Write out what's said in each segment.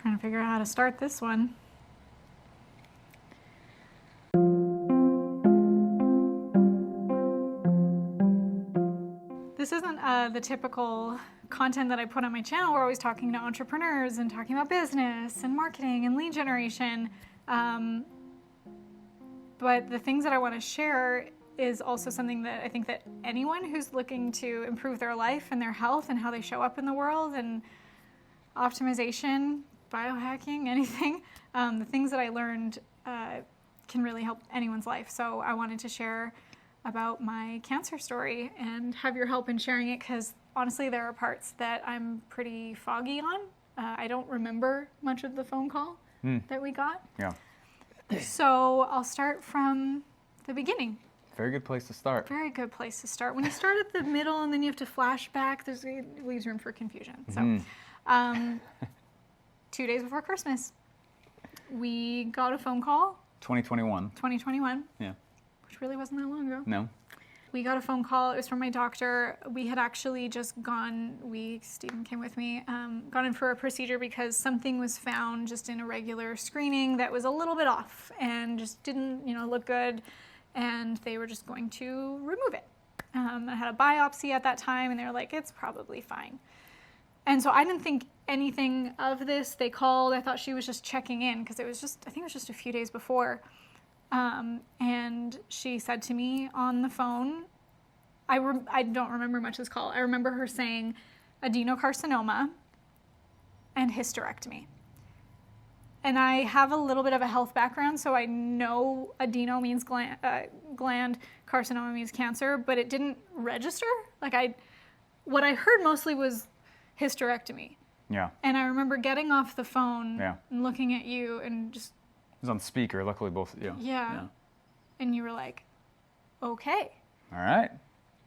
Trying to figure out how to start this one. This isn't the typical content that I put on my channel. We're always talking to entrepreneurs and talking about business and marketing and lead generation. But the things that I want to share is also something that I think that anyone who's looking to improve their life and their health and how they show up in the world and optimization, biohacking, anything, the things that I learned can really help anyone's life. So I wanted to share about my cancer story and have your help in sharing it, because honestly there are parts that I'm pretty foggy on. I don't remember much of the phone call that we got. Yeah. So I'll start from the beginning. Very good place to start. Very good place to start. When you start at the middle and then you have to flash back, it leaves room for confusion. So 2 days before Christmas, we got a phone call. 2021. 2021. Yeah. Which really wasn't that long ago. No. We got a phone call. It was from my doctor. We had actually just gone, Stephen came with me, gone in for a procedure because something was found just in a regular screening that was a little bit off and just didn't, look good. And they were just going to remove it. I had a biopsy at that time and they were like, it's probably fine. And so I didn't think anything of this. They called. I thought she was just checking in because I think it was just a few days before. And she said to me on the phone, I don't remember much of this call. I remember her saying adenocarcinoma and hysterectomy. And I have a little bit of a health background, so I know adeno means gland, carcinoma means cancer, but it didn't register. What I heard mostly was hysterectomy. Yeah. And I remember getting off the phone and looking at you and just... It was on speaker, luckily both, Yeah. And you were like, okay. All right.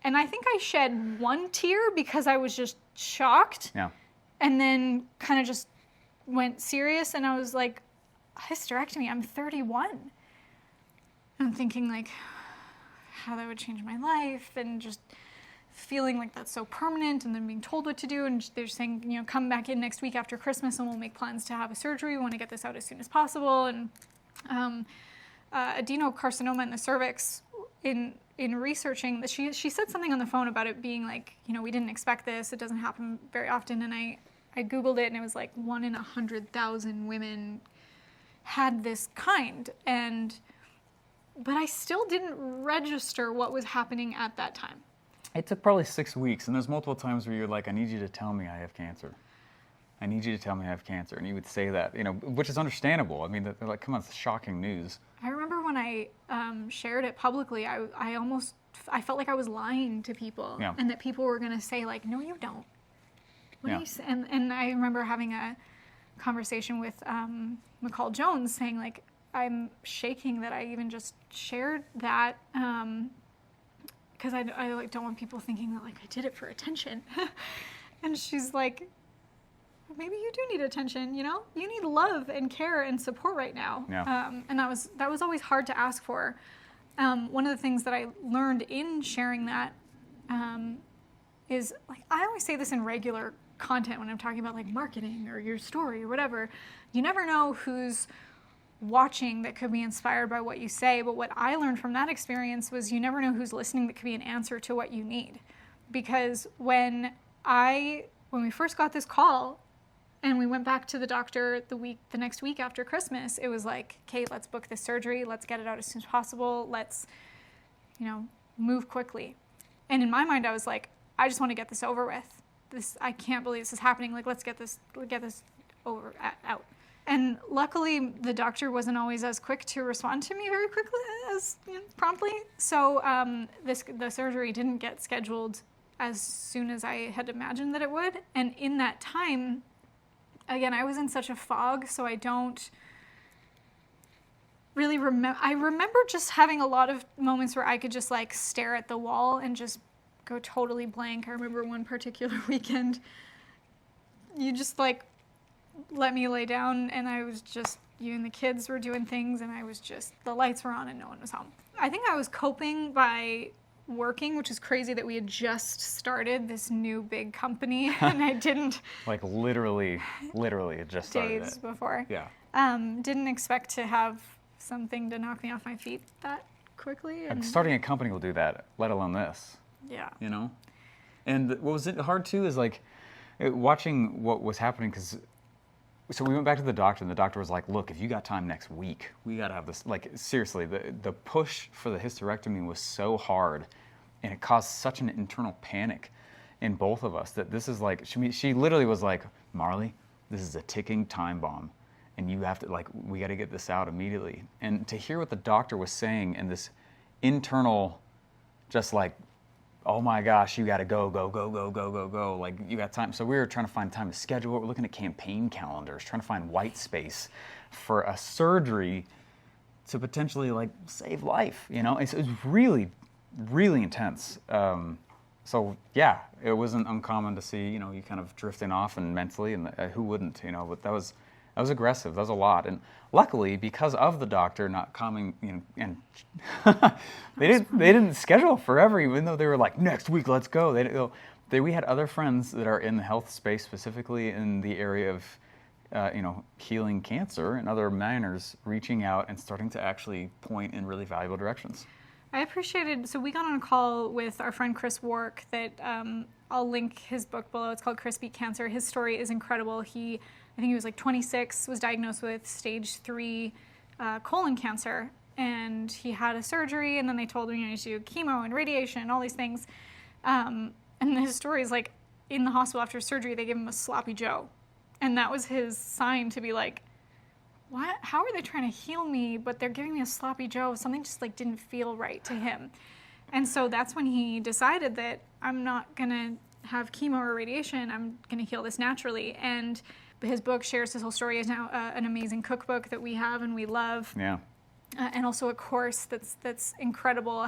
And I think I shed one tear because I was just shocked. Yeah. And then kind of just went serious, and I was like, hysterectomy, I'm 31. I'm thinking like how that would change my life, and just feeling like that's so permanent, and then being told what to do, and they're saying, come back in next week after Christmas and we'll make plans to have a surgery. We want to get this out as soon as possible. And adenocarcinoma in the cervix, in researching, she said something on the phone about it being like, we didn't expect this, it doesn't happen very often. And I Googled it and it was like 1 in 100,000 women had this kind. But I still didn't register what was happening at that time. It took probably 6 weeks, and there's multiple times where you're like, I need you to tell me I have cancer. I need you to telt me I have cancer. And you would say that, which is understandable. I mean, they're like, come on, it's shocking news. I remember when I shared it publicly, I felt like I was lying to people, and that people were going to say like, no, you don't. What do you say? And I remember having a conversation with McCall Jones saying like, I'm shaking that I even just shared that, because I like don't want people thinking that like I did it for attention. And she's like, maybe you do need attention, you need love and care and support right now. Yeah. And that was always hard to ask for. One of the things that I learned in sharing that is, like, I always say this in regular content when I'm talking about like marketing or your story or whatever. You never know who's watching that could be inspired by what you say, but what I learned from that experience was you never know who's listening that could be an answer to what you need. Because when we first got this call and we went back to the doctor the next week after Christmas, it was like, Kate, let's book this surgery, let's get it out as soon as possible, let's move quickly. And in my mind I was like, I just want to get this over with. I can't believe this is happening. Like, let's get this out. And luckily, the doctor wasn't always as quick to respond to me very quickly as promptly. So the surgery didn't get scheduled as soon as I had imagined that it would. And in that time, again, I was in such a fog, so I don't really remember. I remember just having a lot of moments where I could just like stare at the wall and just go totally blank. I remember one particular weekend, you just like let me lay down and I was just, you and the kids were doing things and I was just, the lights were on and no one was home. I think I was coping by working, which is crazy that we had just started this new big company and I didn't. Like literally it just started days it. before. Yeah. Didn't expect to have something to knock me off my feet that quickly. And starting a company will do that, let alone this. Yeah. You know? And what was it hard too is like watching what was happening, because so we went back to the doctor and the doctor was like, look, if you got time next week, we got to have this. Like seriously, the push for the hysterectomy was so hard and it caused such an internal panic in both of us that this is like, she literally was like, Marley, this is a ticking time bomb and you have to, like, we got to get this out immediately. And to hear what the doctor was saying and this internal, just like, oh my gosh, you got to go, like you got time. So we were trying to find time to schedule it. We're looking at campaign calendars, trying to find white space for a surgery to potentially like save life, you know? It was really, really intense. So yeah, it wasn't uncommon to see, you know, you kind of drifting off and mentally, and who wouldn't, you know, but that was aggressive. That was a lot. And luckily, because of the doctor not coming, you know, and they didn't schedule forever, even though they were like, next week, let's go. We had other friends that are in the health space, specifically in the area of, you know, healing cancer and other manners, reaching out and starting to actually point in really valuable directions. I appreciated, so we got on a call with our friend Chris Wark that I'll link his book below. It's called Chris Beat Cancer. His story is incredible. I think he was like 26, was diagnosed with stage 3 colon cancer, and he had a surgery, and then they told him, you know, to do chemo and radiation and all these things. And his story is like, in the hospital after surgery, they gave him a sloppy Joe. And that was his sign to be like, what? How are they trying to heal me, but they're giving me a sloppy Joe? Something just like didn't feel right to him. And so that's when he decided that I'm not gonna have chemo or radiation, I'm gonna heal this naturally. And his book shares his whole story. Is now an amazing cookbook that we have and we love. Yeah. And also a course that's incredible.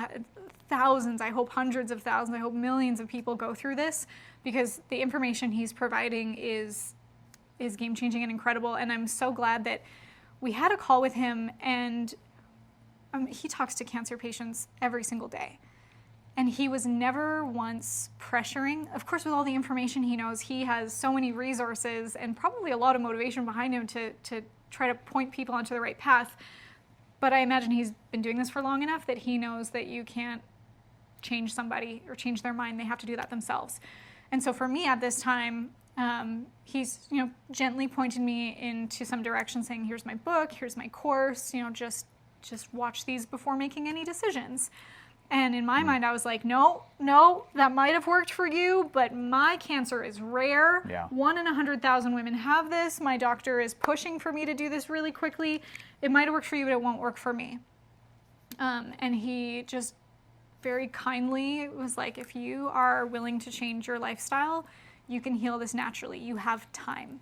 Thousands, I hope hundreds of thousands, I hope millions of people go through this, because the information he's providing is game-changing and incredible. And I'm so glad that we had a call with him, and he talks to cancer patients every single day. And he was never once pressuring. Of course, with all the information he knows, he has so many resources and probably a lot of motivation behind him to try to point people onto the right path. But I imagine he's been doing this for long enough that he knows that you can't change somebody or change their mind. They have to do that themselves. And so for me at this time, he's, you know, gently pointed me into some direction, saying, here's my book, here's my course, you know, just watch these before making any decisions. And in my mind, I was like, no, that might have worked for you, but my cancer is rare. Yeah. 1 in 100,000 women have this. My doctor is pushing for me to do this really quickly. It might have worked for you, but it won't work for me. And he just very kindly was like, if you are willing to change your lifestyle, you can heal this naturally. You have time.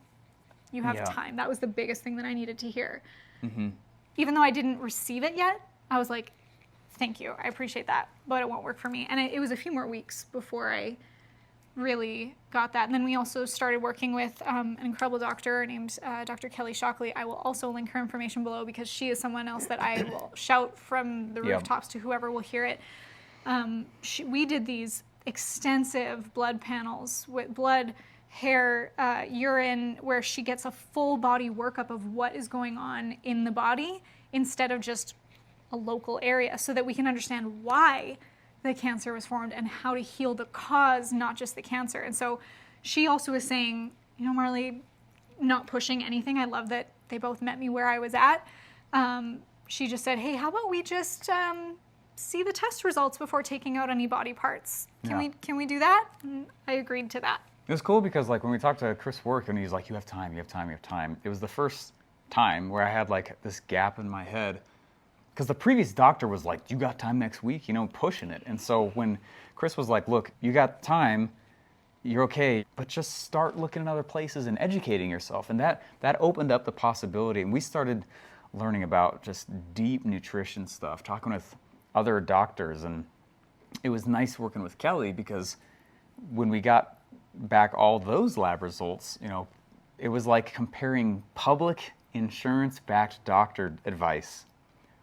You have time. That was the biggest thing that I needed to hear. Mm-hmm. Even though I didn't receive it yet, I was like, thank you, I appreciate that, but it won't work for me. And it was a few more weeks before I really got that. And then we also started working with an incredible doctor named Dr. Kelly Shockley. I will also link her information below, because she is someone else that I will shout from the rooftops to whoever will hear it. We did these extensive blood panels with blood, hair, urine, where she gets a full body workup of what is going on in the body instead of just a local area, so that we can understand why the cancer was formed and how to heal the cause, not just the cancer. And so she also was saying, you know, Marley, not pushing anything. I love that they both met me where I was at. She just said, hey, how about we just see the test results before taking out any body parts? Can we do that? And I agreed to that. It was cool because like when we talked to Chris Wark and he's like, you have time. It was the first time where I had like this gap in my head, because the previous doctor was like, you got time next week, you know, pushing it. And so when Chris was like, look, you got time, you're okay, but just start looking at other places and educating yourself. And that opened up the possibility. And we started learning about just deep nutrition stuff, talking with other doctors. And it was nice working with Kelly, because when we got back all those lab results, you know, it was like comparing public insurance-backed doctor advice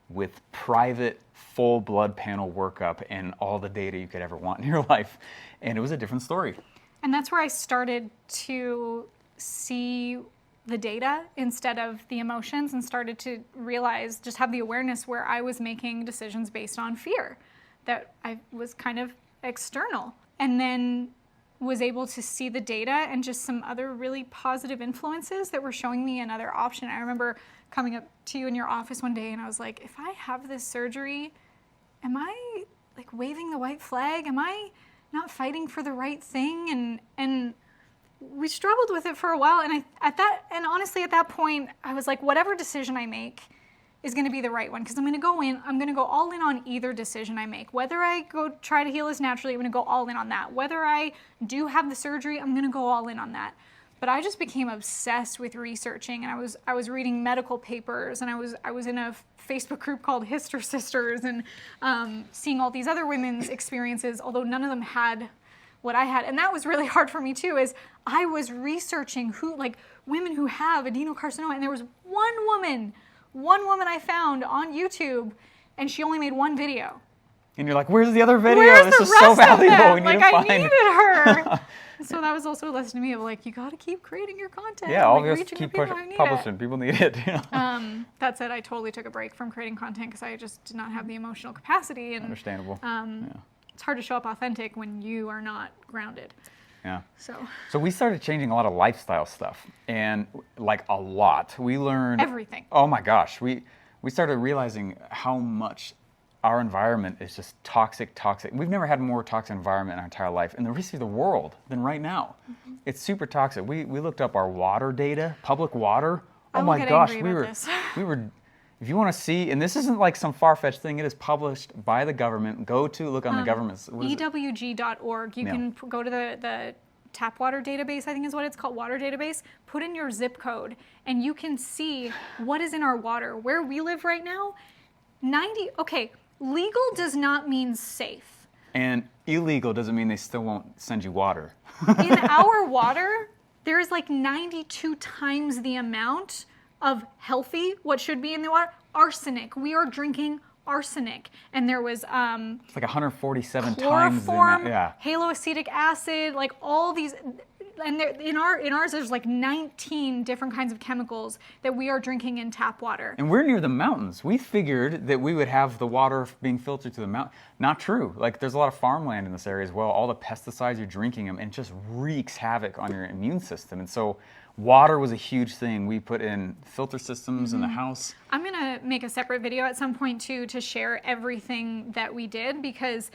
with private full blood panel workup and all the data you could ever want in your life. And it was a different story. And that's where I started to see the data instead of the emotions, and started to realize, just have the awareness where I was making decisions based on fear, that I was kind of external. And then was able to see the data and just some other really positive influences that were showing me another option. I remember coming up to you in your office one day and I was like, if I have this surgery, am I like waving the white flag? Am I not fighting for the right thing? And we struggled with it for a while. And honestly, at that point, I was like, whatever decision I make is going to be the right one, because I'm going to go all in on either decision I make. Whether I go try to heal this naturally, I'm going to go all in on that. Whether I do have the surgery, I'm going to go all in on that. But I just became obsessed with researching, and I was reading medical papers, and I was in a Facebook group called Hister Sisters, and seeing all these other women's experiences, although none of them had what I had. And that was really hard for me too, is I was researching women who have adenocarcinoma, and there was one woman I found on YouTube, and she only made one video. And you're like, where's the other video? Where's This the is rest so valuable. Of them? We need like, to I find needed her. So that was also a lesson to me of like, you got to keep creating your content. Yeah, all of us reaching keep the people who need publishing. it. People need it. That said, I totally took a break from creating content because I just did not have the emotional capacity. And Understandable. It's hard to show up authentic when you are not grounded. Yeah. So we started changing a lot of lifestyle stuff, and like a lot. We learned everything. Oh my gosh, we started realizing how much our environment is just toxic. We've never had a more toxic environment in our entire life in the history of the world than right now. Mm-hmm. It's super toxic. We looked up our water data, public water. Oh my gosh, we were. If you want to see, and this isn't like some far-fetched thing, it is published by the government. Look on the government's. EWG.org. You can go to the Tap Water Database, I think is what it's called, water database. Put in your zip code, and you can see what is in our water. Where we live right now, legal does not mean safe. And illegal doesn't mean they still won't send you water. In our water, there is like 92 times the amount of healthy, what should be in the water, arsenic. We are drinking arsenic. And there was it's like 147 chloroform, times the amount. Yeah. haloacetic acid, like all these. And in ours, there's like 19 different kinds of chemicals that we are drinking in tap water. And we're near the mountains. We figured that we would have the water being filtered to the mountain. Not true. Like, there's a lot of farmland in this area as well. All the pesticides, you're drinking them, and it just wreaks havoc on your immune system. And so water was a huge thing. We put in filter systems in the house. I'm going to make a separate video at some point, too, to share everything that we did, because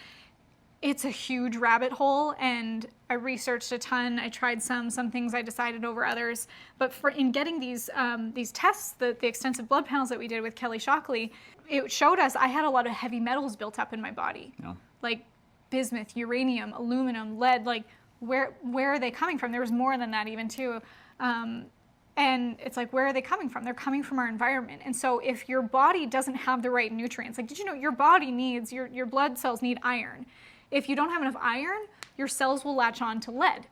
it's a huge rabbit hole, and I researched a ton. I tried some things I decided over others. But in getting these tests, the extensive blood panels that we did with Kelly Shockley, it showed us I had a lot of heavy metals built up in my body, like bismuth, uranium, aluminum, lead. Like, where are they coming from? There was more than that even too. And it's like, where are they coming from? They're coming from our environment. And so if your body doesn't have the right nutrients, like, did you know your body needs, your blood cells need iron. If you don't have enough iron, your cells will latch on to lead.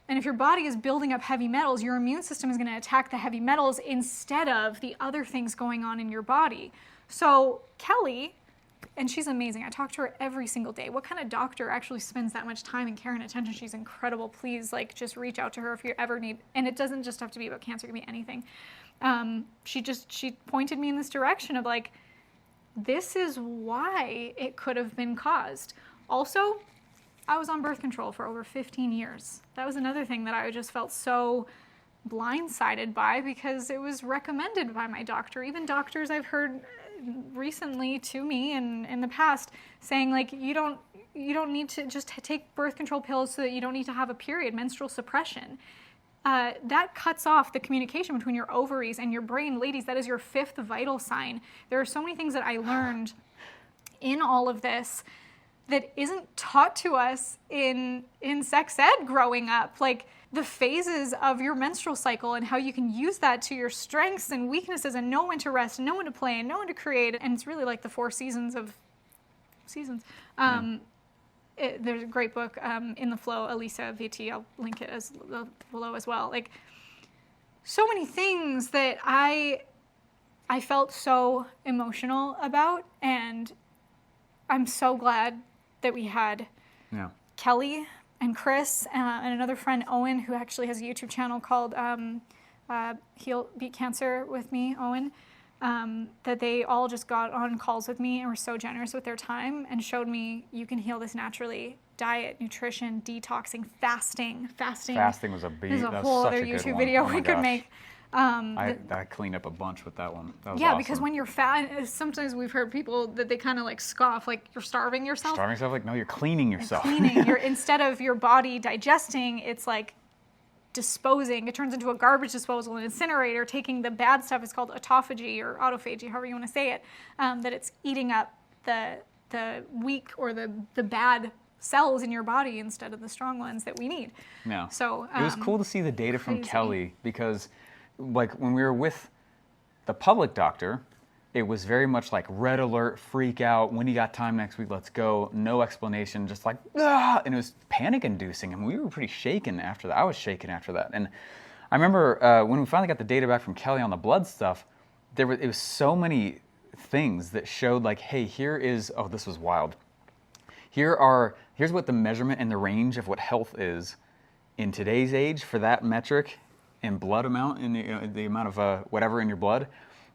And if your body is building up heavy metals, your immune system is going to attack the heavy metals instead of the other things going on in your body. So Kelly, and she's amazing. I talk to her every single day. What kind of doctor actually spends that much time and care and attention? She's incredible. Please, just reach out to her if you ever need. And it doesn't just have to be about cancer. It can be anything. She pointed me in this direction of like, this is why it could have been caused. Also, I was on birth control for over 15 years. That was another thing that I just felt so blindsided by, because it was recommended by my doctor. Even doctors I've heard recently to me and in the past saying, like, you don't need to just take birth control pills so that you don't need to have a period, menstrual suppression. That cuts off the communication between your ovaries and your brain. Ladies, that is your 5th vital sign. There are so many things that I learned in all of this that isn't taught to us in sex ed growing up. Like, the phases of your menstrual cycle and how you can use that to your strengths and weaknesses, and know when to rest and know when to play and know when to create. And it's really like the 4 seasons of seasons. There's a great book, In the Flow, Elisa VT. I'll link it below as well. Like, so many things that I felt so emotional about, and I'm so glad that we had Kelly and Chris and another friend, Owen, who actually has a YouTube channel called Heal Beat Cancer with me, Owen, that they all just got on calls with me and were so generous with their time and showed me you can heal this naturally. Diet, nutrition, detoxing, fasting. Fasting was a big, There's a whole other YouTube video we could make. I cleaned up a bunch with that one. That was yeah, awesome. because when you're fat, sometimes we've heard people that they kind of like scoff, like you're starving yourself. Starving yourself? Like, no, you're cleaning yourself. You're instead of your body digesting, it's like disposing. It turns into a garbage disposal, an incinerator, taking the bad stuff. It's called autophagy or autophagy, however you want to say it. That it's eating up the weak or the bad cells in your body instead of the strong ones that we need. Yeah. So it was cool to see the data from crazy. Kelly, because like when we were with the public doctor, it was very much like red alert, freak out. When you got time next week, let's go. No explanation, just like, ah! And it was panic inducing. And we were pretty shaken after that. I was shaken after that. And I remember when we finally got the data back from Kelly on the blood stuff, it was so many things that showed like, hey, here is, oh, this was wild. Here's what the measurement and the range of what health is in today's age for that metric and blood amount, in the amount of whatever in your blood.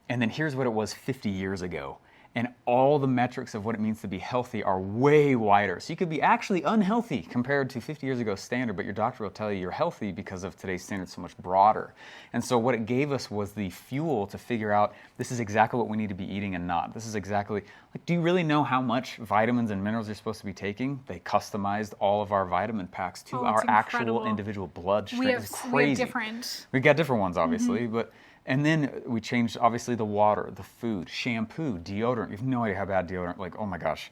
And then here's what it was 50 years ago. And all the metrics of what it means to be healthy are way wider. So you could be actually unhealthy compared to 50 years ago standard, but your doctor will tell you you're healthy because of today's standard so much broader. And so what it gave us was the fuel to figure out this is exactly what we need to be eating and not. This is exactly, like, do you really know how much vitamins and minerals you're supposed to be taking? They customized all of our vitamin packs to our actual individual blood strength. It's crazy. We have different. We got different ones, obviously, but. And then we changed, obviously, the water, the food, shampoo, deodorant. You have no idea how bad deodorant, like, oh my gosh.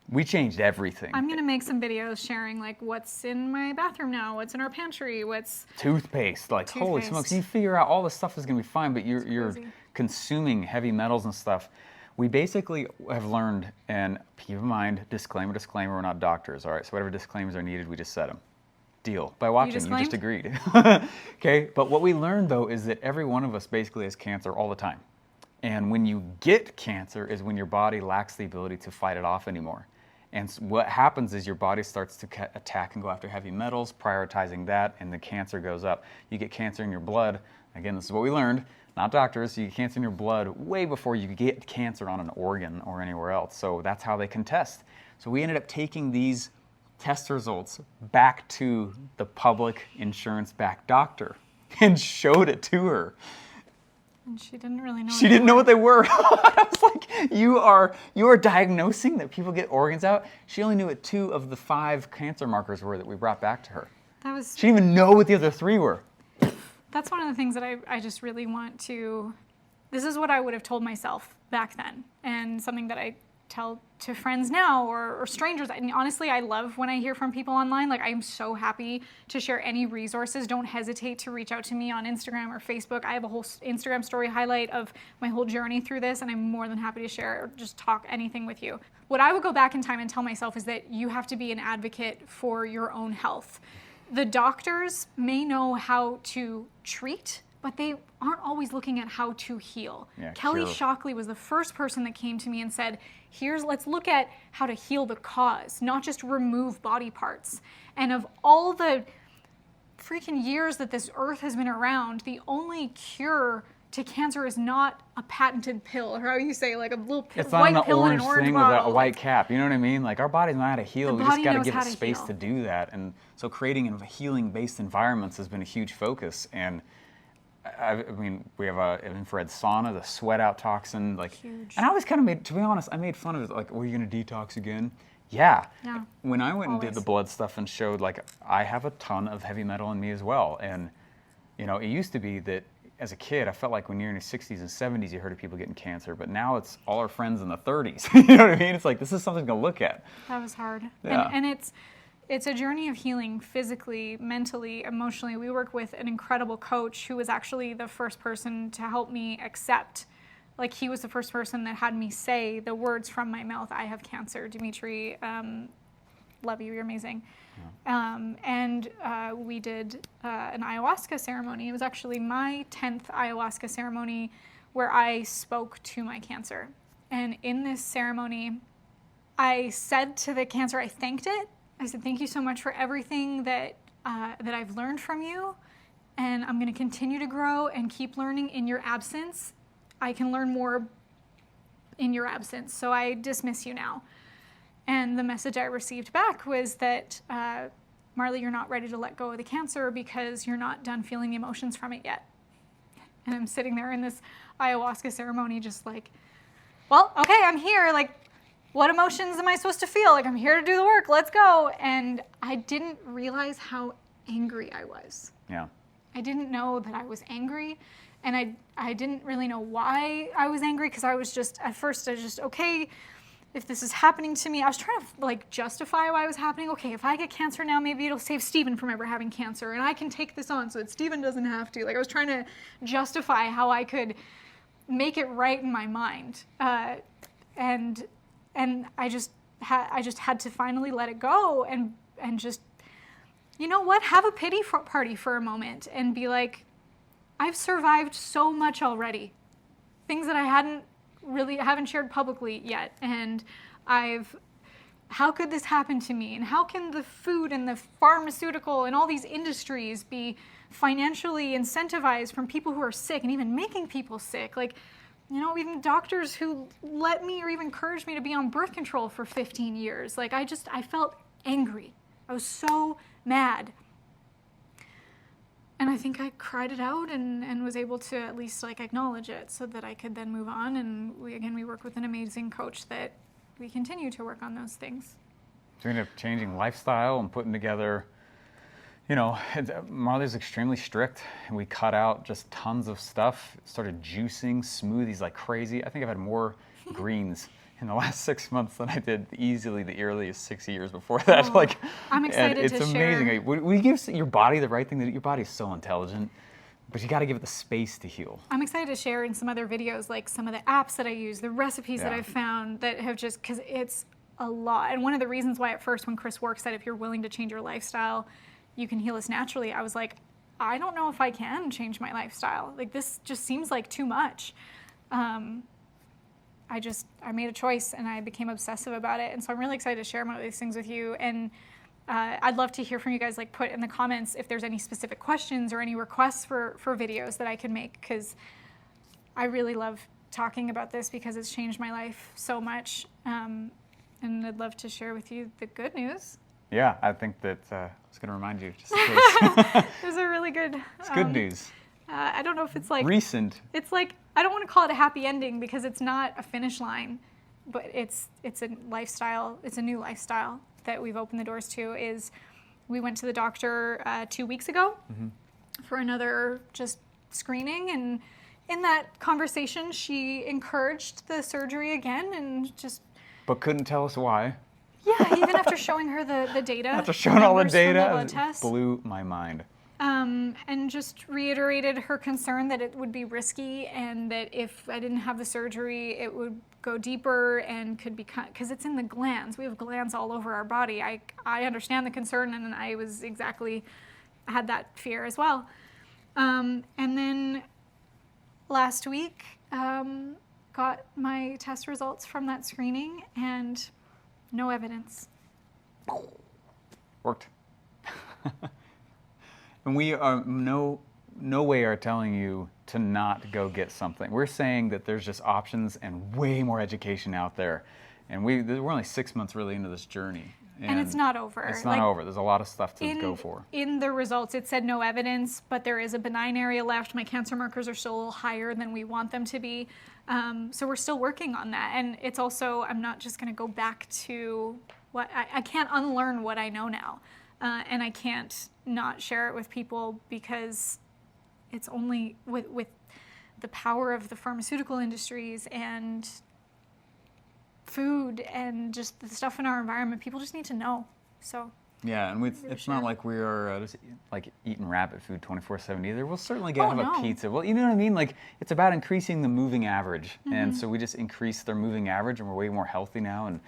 We changed everything. I'm going to make some videos sharing, like, what's in my bathroom now, what's in our pantry, what's... Toothpaste, like, holy smokes. You figure out all this stuff is going to be fine, but you're consuming heavy metals and stuff. We basically have learned, and keep in mind, disclaimer, we're not doctors, all right? So whatever disclaimers are needed, we just set them. Deal. By watching, you just agreed. Okay, but what we learned though is that every one of us basically has cancer all the time. And when you get cancer is when your body lacks the ability to fight it off anymore. And what happens is your body starts to attack and go after heavy metals, prioritizing that, and the cancer goes up. You get cancer in your blood. Again, this is what we learned, not doctors. You get cancer in your blood way before you get cancer on an organ or anywhere else. So that's how they can test. So we ended up taking these test results back to the public insurance-backed doctor and showed it to her. And she didn't really know. She didn't know what they were. I was like, you are diagnosing that people get organs out? She only knew what 2 of the 5 cancer markers were that we brought back to her. She didn't even know what the other 3 were. That's one of the things that I just really want to... This is what I would have told myself back then, and something that I tell to friends now or strangers. And honestly, I love when I hear from people online. Like, I'm so happy to share any resources. Don't hesitate to reach out to me on Instagram or Facebook. I have a whole Instagram story highlight of my whole journey through this, and I'm more than happy to share or just talk anything with you. What I would go back in time and tell myself is that you have to be an advocate for your own health. The doctors may know how to treat, but they aren't always looking at how to heal. Yeah, Kelly Shockley was the first person that came to me and said, let's look at how to heal the cause, not just remove body parts. And of all the freaking years that this earth has been around, the only cure to cancer is not a patented pill, or how you say, like a little white pill in an orange thing bottle. with a white cap. You know what I mean? Like, our bodies know how to heal. We just got to give it space to do that. And so creating healing-based environments has been a huge focus. And I mean, we have an infrared sauna, the sweat out toxin, like, huge. And I always kind of to be honest, I made fun of it, like, are you going to detox again? Yeah. When I went and did the blood stuff and showed, like, I have a ton of heavy metal in me as well. And, you know, it used to be that as a kid, I felt like when you're in your 60s and 70s, you heard of people getting cancer, but now it's all our friends in the 30s. You know what I mean? It's like, this is something to look at. That was hard. Yeah. And it's a journey of healing physically, mentally, emotionally. We work with an incredible coach who was actually the first person to help me accept, like, he was the first person that had me say the words from my mouth, I have cancer. Dimitri love you, you're amazing. And we did an ayahuasca ceremony. It was actually my 10th ayahuasca ceremony where I spoke to my cancer. And in this ceremony, I said to the cancer, I thanked it. I said, thank you so much for everything that I've learned from you. And I'm going to continue to grow and keep learning in your absence. I can learn more in your absence. So I dismiss you now. And the message I received back was that, Marley, you're not ready to let go of the cancer because you're not done feeling the emotions from it yet. And I'm sitting there in this ayahuasca ceremony just like, well, okay, I'm here. Like, what emotions am I supposed to feel? Like, I'm here to do the work. Let's go. And I didn't realize how angry I was. Yeah. I didn't know that I was angry. And I didn't really know why I was angry because I was just, at first, I was just, okay, if this is happening to me, I was trying to like justify why it was happening. Okay, if I get cancer now, maybe it'll save Steven from ever having cancer and I can take this on so that Steven doesn't have to. Like I was trying to justify how I could make it right in my mind. And I just had to finally let it go and just, you know what, have a pity party for a moment and be like, I've survived so much already. Things that I haven't shared publicly yet. And how could this happen to me? And how can the food and the pharmaceutical and all these industries be financially incentivized from people who are sick and even making people sick? Like, you know, even doctors who let me or even encouraged me to be on birth control for 15 years. Like, I felt angry. I was so mad. And I think I cried it out and was able to at least like acknowledge it so that I could then move on. And we work with an amazing coach that we continue to work on those things. So we ended up changing lifestyle and putting together, you know, Marley's extremely strict and we cut out just tons of stuff, started juicing smoothies like crazy. I think I've had more greens in the last 6 months than I did easily the earliest 6 years before that. Oh, like, I'm excited to share. It's amazing. We give your body the right thing. Your body is so intelligent, but you got to give it the space to heal. I'm excited to share in some other videos, like some of the apps that I use, the recipes that I've found that have just, because it's a lot. And one of the reasons why at first when Chris Work said, if you're willing to change your lifestyle, you can heal us naturally, I was like, I don't know if I can change my lifestyle. Like this just seems like too much. I made a choice and I became obsessive about it. And so I'm really excited to share one of these things with you. And I'd love to hear from you guys, like put in the comments if there's any specific questions or any requests for videos that I could make, because I really love talking about this because it's changed my life so much. And I'd love to share with you the good news. Yeah, I think that I was going to remind you just in case. There's a really good... It's good news. I don't know if it's like... Recent. It's like, I don't want to call it a happy ending because it's not a finish line, but it's a lifestyle. It's a new lifestyle that we've opened the doors to. Is we went to the doctor 2 weeks ago for another just screening, and in that conversation she encouraged the surgery again and just... But couldn't tell us why. Yeah, even after showing her the data. After showing all the data, it blew my mind. And just reiterated her concern that it would be risky and that if I didn't have the surgery, it would go deeper and could become, because it's in the glands. We have glands all over our body. I understand the concern, and I had that fear as well. And then last week, got my test results from that screening and no evidence. Worked. And we are no way are telling you to not go get something. We're saying that there's just options and way more education out there. And we're only 6 months really into this journey. And it's not over. It's not over. There's a lot of stuff to go for. In the results, it said no evidence, but there is a benign area left. My cancer markers are still a little higher than we want them to be. So we're still working on that. And it's also, I'm not just going to go back to what, I can't unlearn what I know now. And I can't not share it with people because it's only with the power of the pharmaceutical industries and food and just the stuff in our environment, people just need to know. So yeah, and it's not like we are just like eating rabbit food 24/7 either. We'll certainly have a pizza. Well, you know what I mean? Like it's about increasing the moving average, and so we just increase their moving average, and we're way more healthy now. And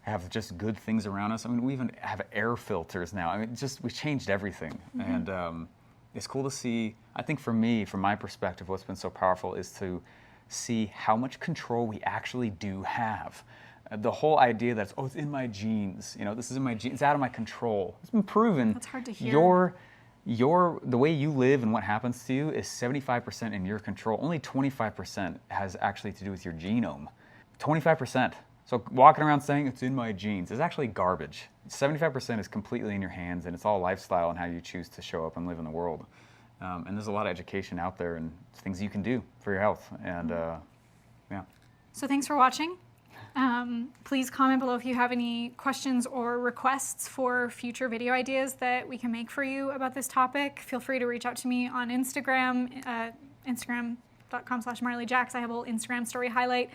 have just good things around us. I mean, we even have air filters now. I mean, we changed everything. And it's cool to see. I think for me, from my perspective, what's been so powerful is to see how much control we actually do have. The whole idea that it's in my genes, this is in my genes, it's out of my control. It's been proven. That's hard to hear. The way you live and what happens to you is 75% in your control. Only 25% has actually to do with your genome. 25%. So walking around saying it's in my genes is actually garbage. 75% is completely in your hands, and it's all lifestyle and how you choose to show up and live in the world. And there's a lot of education out there and things you can do for your health. And yeah. So thanks for watching. Please comment below if you have any questions or requests for future video ideas that we can make for you about this topic. Feel free to reach out to me on Instagram, instagram.com/MarleyJaxx. I have a little Instagram story highlight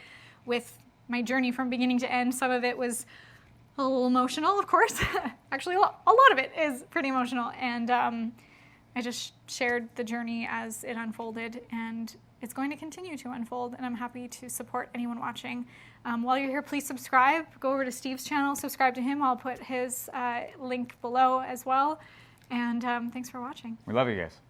with my journey from beginning to end. Some of it was a little emotional, of course. Actually, a lot of it is pretty emotional. And I just shared the journey as it unfolded, and it's going to continue to unfold, and I'm happy to support anyone watching. While you're here, please subscribe. Go over to Steve's channel, subscribe to him. I'll put his link below as well. And thanks for watching. We love you guys.